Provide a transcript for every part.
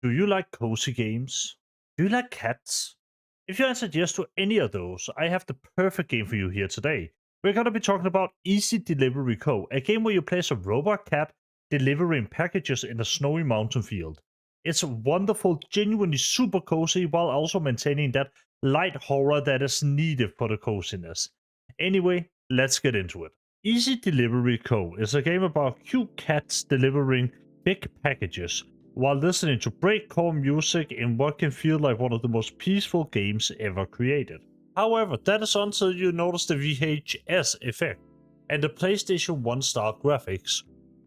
Do you like cozy games? Do you like cats? If you answered yes to any of those, I have the perfect game for you here today. We're going to be talking about Easy Delivery Co., a game where you play as a robot cat delivering packages in a snowy mountain field. It's wonderful, genuinely super cozy, while also maintaining that light horror that is needed for the coziness. Anyway, let's get into it. Easy Delivery Co. is a game about cute cats delivering big packages while listening to breakcore music in what can feel like one of the most peaceful games ever created. However, that is until you notice the VHS effect and the PlayStation 1 style graphics,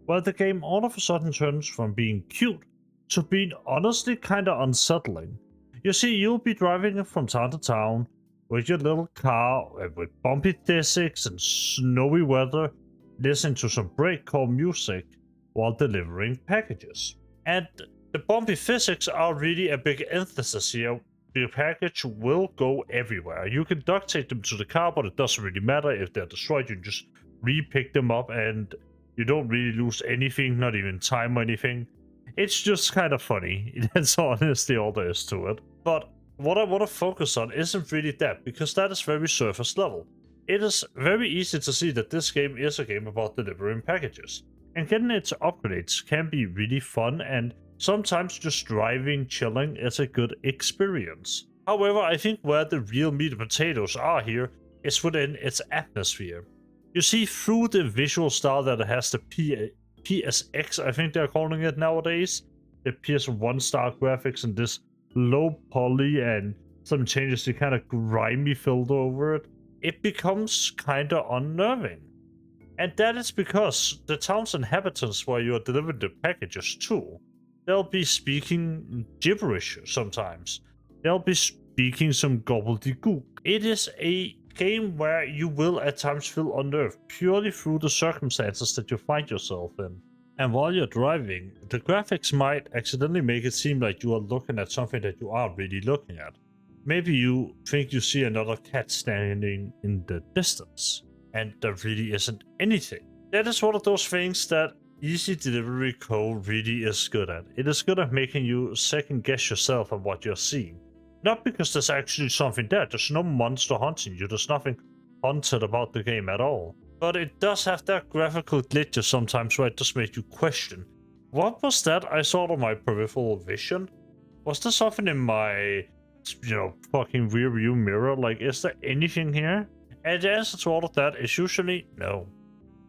where the game all of a sudden turns from being cute to being honestly kinda unsettling. You see, you'll be driving from town to town with your little car with bumpy physics and snowy weather, listening to some breakcore music while delivering packages. And the bumpy physics are really a big emphasis here. The package will go everywhere. You can duct tape them to the car, but it doesn't really matter if they're destroyed. You just re-pick them up and you don't really lose anything, not even time or anything. It's just kind of funny. That's honestly all there is to it. But what I want to focus on isn't really that, because that is very surface level. It is very easy to see that this game is a game about delivering packages. And getting its upgrades can be really fun, and sometimes just driving, chilling is a good experience. However, I think where the real meat and potatoes are here is within its atmosphere. You see, through the visual style that it has, the PSX, I think they're calling it nowadays, the PS1 style graphics and this low poly and some changes to kind of grimy filter over it, it becomes kind of unnerving. And that is because the town's inhabitants where you are delivering the packages to, they'll be speaking gibberish sometimes. They'll be speaking some gobbledygook. It is a game where you will at times feel unnerved purely through the circumstances that you find yourself in. And while you're driving, the graphics might accidentally make it seem like you are looking at something that you aren't really looking at. Maybe you think you see another cat standing in the distance, and there really isn't anything. That is one of those things that Easy Delivery Co. really is good at. It is good at making you second guess yourself on what you're seeing. Not because there's actually something there, there's no monster hunting you, there's nothing haunted about the game at all. But it does have that graphical glitches sometimes where it does make you question, what was that I saw on my peripheral vision? Was there something in my, fucking rear view mirror? Like, is there anything here? And the answer to all of that is usually no.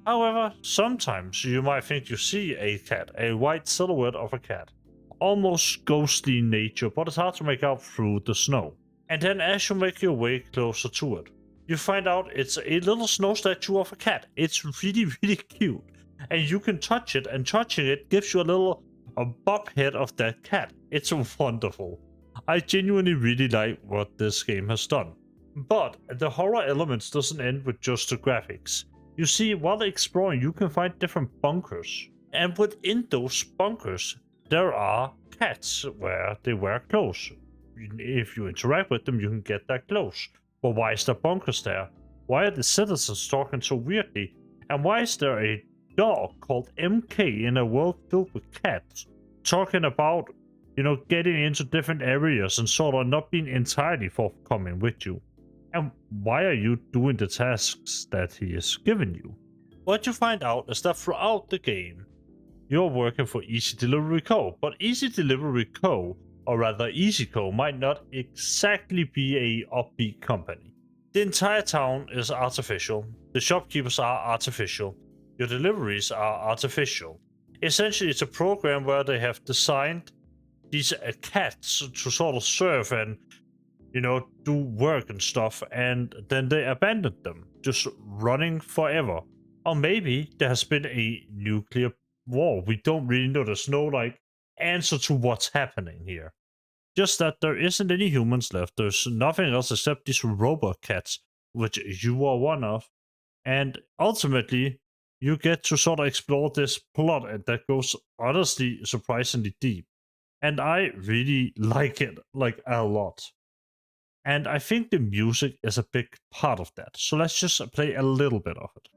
However, sometimes you might think you see a cat, a white silhouette of a cat. Almost ghostly in nature, but it's hard to make out through the snow. And then as you make your way closer to it, you find out it's a little snow statue of a cat. It's really, really cute. And you can touch it, and touching it gives you a bob head of that cat. It's wonderful. I genuinely really like what this game has done. But the horror elements doesn't end with just the graphics. You see, while exploring, you can find different bunkers. And within those bunkers, there are cats where they wear clothes. If you interact with them, you can get that clothes. But why is there bunkers there? Why are the citizens talking so weirdly? And why is there a dog called MK in a world filled with cats talking about, getting into different areas and sort of not being entirely forthcoming with you? And why are you doing the tasks that he has given you? What you find out is that throughout the game, you're working for Easy Delivery Co., but Easy Delivery Co., or rather Easy Co., might not exactly be a upbeat company. The entire town is artificial, the shopkeepers are artificial, your deliveries are artificial. Essentially, it's a program where they have designed these cats to sort of serve and do work and stuff, and then they abandoned them, just running forever. Or maybe there has been a nuclear war. We don't really know. There's no, answer to what's happening here. Just that there isn't any humans left. There's nothing else except these robot cats, which you are one of. And ultimately, you get to sort of explore this plot that goes honestly surprisingly deep. And I really like it, a lot. And I think the music is a big part of that. So let's just play a little bit of it.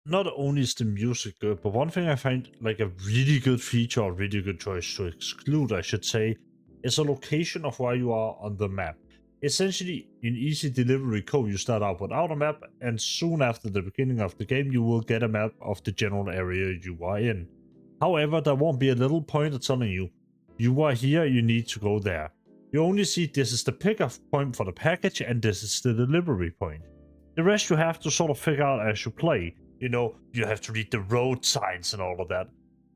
not only is the music good, but one thing I find like a really good feature, or really good choice to exclude, I should say, is a location of where you are on the map. Essentially, in Easy Delivery Co., you start out without a map, and soon after the beginning of the game, you will get a map of the general area you are in. However, there won't be a little pointer telling you, you are here, you need to go there. You only see this is the pickup point for the package, and this is the delivery point. The rest you have to sort of figure out as you play. You know, you have to read the road signs and all of that.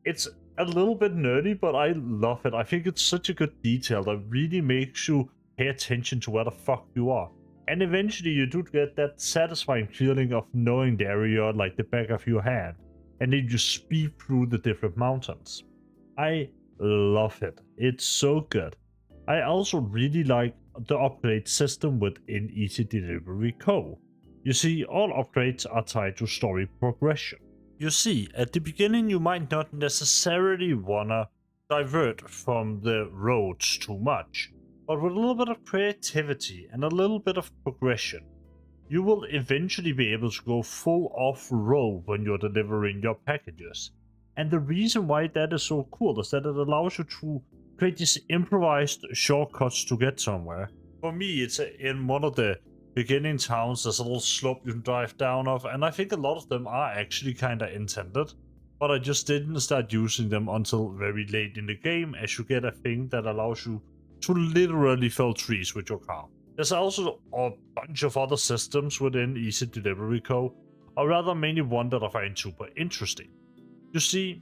It's a little bit nerdy, but I love it. I think it's such a good detail that really makes you pay attention to where the fuck you are. And eventually you do get that satisfying feeling of knowing the area like the back of your hand. And then you speed through the different mountains. I love it. It's so good. I also really like the upgrade system within Easy Delivery Co. You see, all upgrades are tied to story progression. You see, at the beginning you might not necessarily wanna divert from the roads too much, but with a little bit of creativity and a little bit of progression, you will eventually be able to go full off-road when you're delivering your packages. And the reason why that is so cool is that it allows you to create these improvised shortcuts to get somewhere. For me, it's in one of the beginning towns, there's a little slope you can drive down off, and I think a lot of them are actually kind of intended, but I just didn't start using them until very late in the game, as you get a thing that allows you to literally fell trees with your car. There's also a bunch of other systems within Easy Delivery Co., or rather mainly one that I find super interesting. You see,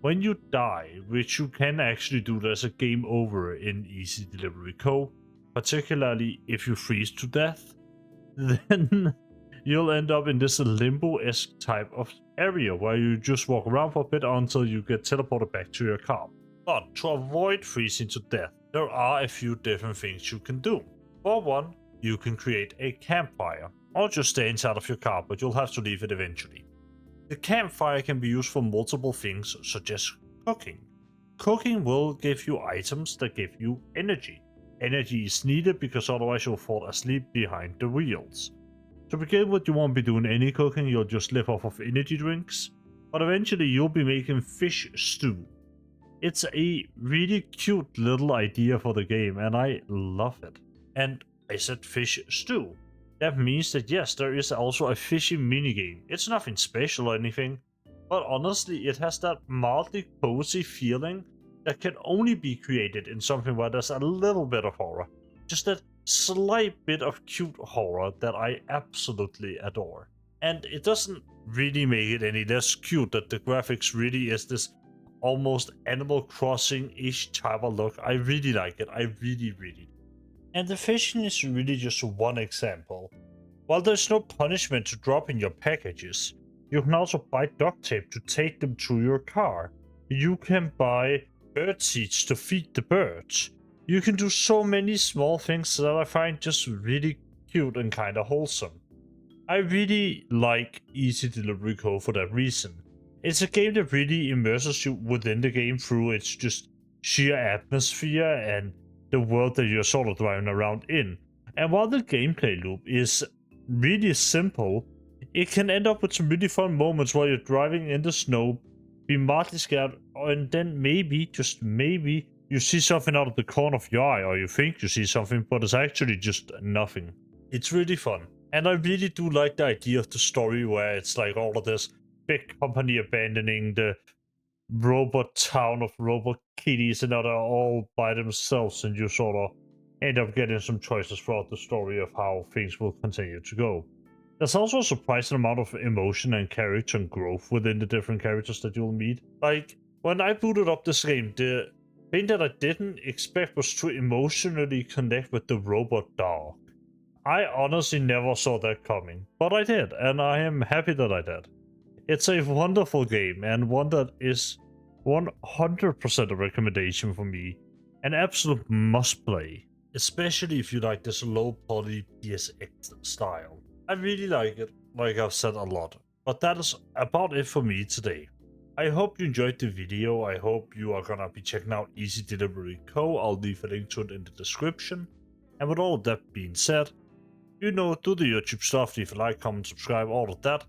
when you die, which you can actually do, there's a game over in Easy Delivery Co., particularly if you freeze to death, then you'll end up in this limbo-esque type of area where you just walk around for a bit until you get teleported back to your car. But to avoid freezing to death, there are a few different things you can do. For one, you can create a campfire, or just stay inside of your car, but you'll have to leave it eventually. The campfire can be used for multiple things, such as cooking. Cooking will give you items that give you energy. Energy is needed because otherwise you'll fall asleep behind the wheels. To begin with, you won't be doing any cooking, you'll just live off of energy drinks, but eventually you'll be making fish stew. It's a really cute little idea for the game and I love it. And I said fish stew. That means that yes, there is also a fishing minigame. It's nothing special or anything, but honestly it has that mildly cozy feeling that can only be created in something where there's a little bit of horror. Just that slight bit of cute horror that I absolutely adore. And it doesn't really make it any less cute that the graphics really is this almost Animal Crossing-ish type of look. I really like it. I really do. And the fishing is really just one example. While there's no punishment to dropping your packages, you can also buy duct tape to take them to your car. You can buy bird seeds to feed the birds. You can do so many small things that I find just really cute and kind of wholesome. I really like Easy Delivery Co. for that reason. It's a game that really immerses you within the game through its just sheer atmosphere and the world that you're sort of driving around in. And while the gameplay loop is really simple, it can end up with some really fun moments while you're driving in the snow, be mildly scared, and then maybe, just maybe, you see something out of the corner of your eye, or you think you see something, but it's actually just nothing. It's really fun. And I really do like the idea of the story where it's like all of this big company abandoning the robot town of robot kitties and they're all by themselves, and you sort of end up getting some choices throughout the story of how things will continue to go. There's also a surprising amount of emotion and character and growth within the different characters that you'll meet. Like, when I booted up this game, the thing that I didn't expect was to emotionally connect with the robot dog. I honestly never saw that coming, but I did, and I am happy that I did. It's a wonderful game, and one that is 100% a recommendation for me. An absolute must play, especially if you like this low poly PSX style. I really like it, like I've said a lot, but that is about it for me today. I hope you enjoyed the video. I hope you are gonna be checking out Easy Delivery Co. I'll leave a link to it in the description. And with all of that being said, you know, do the YouTube stuff, leave a like, comment, subscribe, all of that.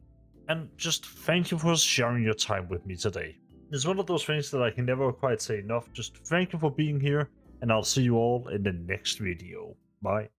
And just thank you for sharing your time with me today. It's one of those things that I can never quite say enough. Just thank you for being here, and I'll see you all in the next video. Bye.